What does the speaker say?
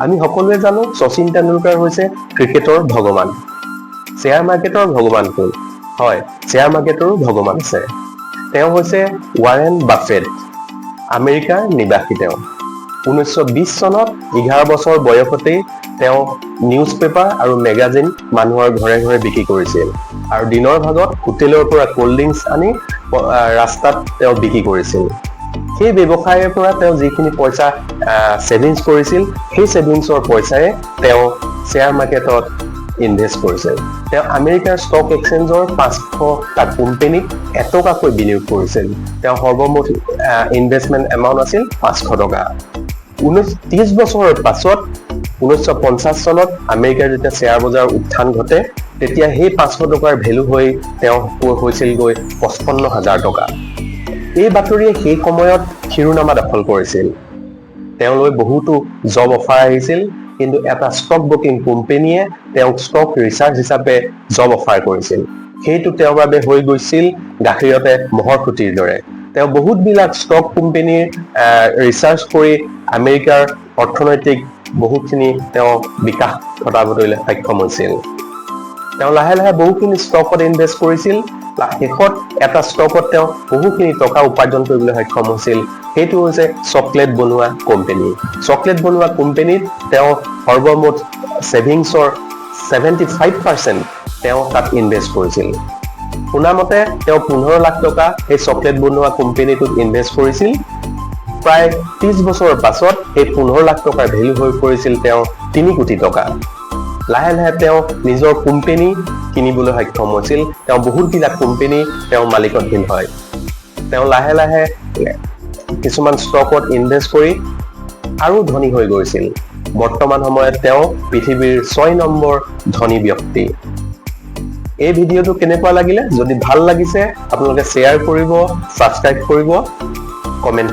আমি সকলোৱে জানো শচীন তেণ্ডুলকাৰ হৈছে ক্ৰিকেটৰ ভগৱান। শ্বেয়াৰ মাৰ্কেটৰ ভগৱান কোন? হয়, শ্বেয়াৰ মাৰ্কেটৰো ভগৱান আছে। তেওঁ হৈছে ৱাৰেন বাফেট, আমেৰিকাৰ নিবাসী। তেওঁ 1920 চনত 11 বছৰ বয়সতেই তেওঁ নিউজ পেপাৰ আৰু মেগাজিন মানুহৰ ঘৰে ঘৰে বিক্ৰী কৰিছিল আৰু দিনৰ ভাগত হোটেলৰ পৰা কোল্ড ড্ৰিংকছ আনি ৰাস্তাত তেওঁ বিক্ৰী কৰিছিল। সেই ব্যৱসায়ৰ পৰা তেওঁ যিখিনি পইচা সেভিংস কৰিছিল, সেই সেভিংসৰ পইচাৰে তেওঁ শ্বেয়াৰ মাৰ্কেটত ইনভেষ্ট কৰিছিল। তেওঁ আমেৰিকাৰ ষ্টক এক্সচেঞ্জৰ 500টা কোম্পানীত এটকাকৈ বিনিয়োগ কৰিছিল। তেওঁ সৰ্বমুঠ ইনভেষ্টমেণ্ট এমাউণ্ট আছিল 500 টকা। 30 বছৰৰ পাছত 1950 চনত আমেৰিকাৰ যেতিয়া শ্বেয়াৰ বজাৰ উত্থান ঘটে, তেতিয়া সেই 500 টকাৰ ভেলু হৈ তেওঁ হৈছিলগৈ 55,000 টকা। এই বাতৰিয়ে সেই সময়ত শিৰোনামা দখল কৰিছিল। তেওঁলৈ বহুতো জব অফাৰ আহিছিল, কিন্তু এটা ষ্টক ব্ৰকিং কোম্পানীয়ে তেওঁক ষ্টক ৰিচাৰ্চ হিচাপে জব অফাৰ কৰিছিল। সেইটো তেওঁৰ বাবে হৈ গৈছিল গাখীৰতে মহৰ খুঁটিৰ দৰে। তেওঁ বহুতবিলাক ষ্টক কোম্পানীৰ ৰিচাৰ্চ কৰি আমেৰিকাৰ অৰ্থনৈতিক বহুখিনি তেওঁ বিকাশ ঘটাবলৈ সক্ষম হৈছিল। তেওঁ লাহে লাহে বহুখিনি ষ্টকত ইনভেষ্ট কৰিছিল। শেষত এটা ষ্টকত তেওঁ বহুখিনি টকা উপাৰ্জন কৰিবলৈ সক্ষম হৈছিল। সেইটো হৈছে চকলেট বনোৱা কোম্পানী। চকলেট বনোৱা কোম্পানীত তেওঁ সৰ্বমুঠ সেভিংসৰ 75% তেওঁ তাত ইনভেষ্ট কৰিছিল। শুনামতে তেওঁ 15 লাখ টকা এই চকলেট বনোৱা কোম্পানীটোত ইনভেষ্ট কৰিছিল। প্ৰায় 30 বছৰৰ পাছত এই 15 লাখ টকাৰ ভেলু হৈ পৰিছিল তেওঁ 3 কোটি টকা। লাহে লাহে তেওঁ নিজৰ কোম্পানী কিনিবলৈ সক্ষম হৈছিল। তেওঁ বহুতবিলাক কোম্পানী তেওঁ মালিকাধীন হয়। তেওঁ লাহে লাহে কিছুমান ষ্টকত ইনভেষ্ট কৰি আৰু ধনী হৈ গৈছিল। বৰ্তমান সময়ত তেওঁ পৃথিৱীৰ 6 নম্বৰ ধনী ব্যক্তি। এই ভিডিঅ'টো কেনেকুৱা লাগিলে? যদি ভাল লাগিছে আপোনালোকে শ্বেয়াৰ কৰিব, ছাবস্ক্ৰাইব কৰিব, কমেণ্ট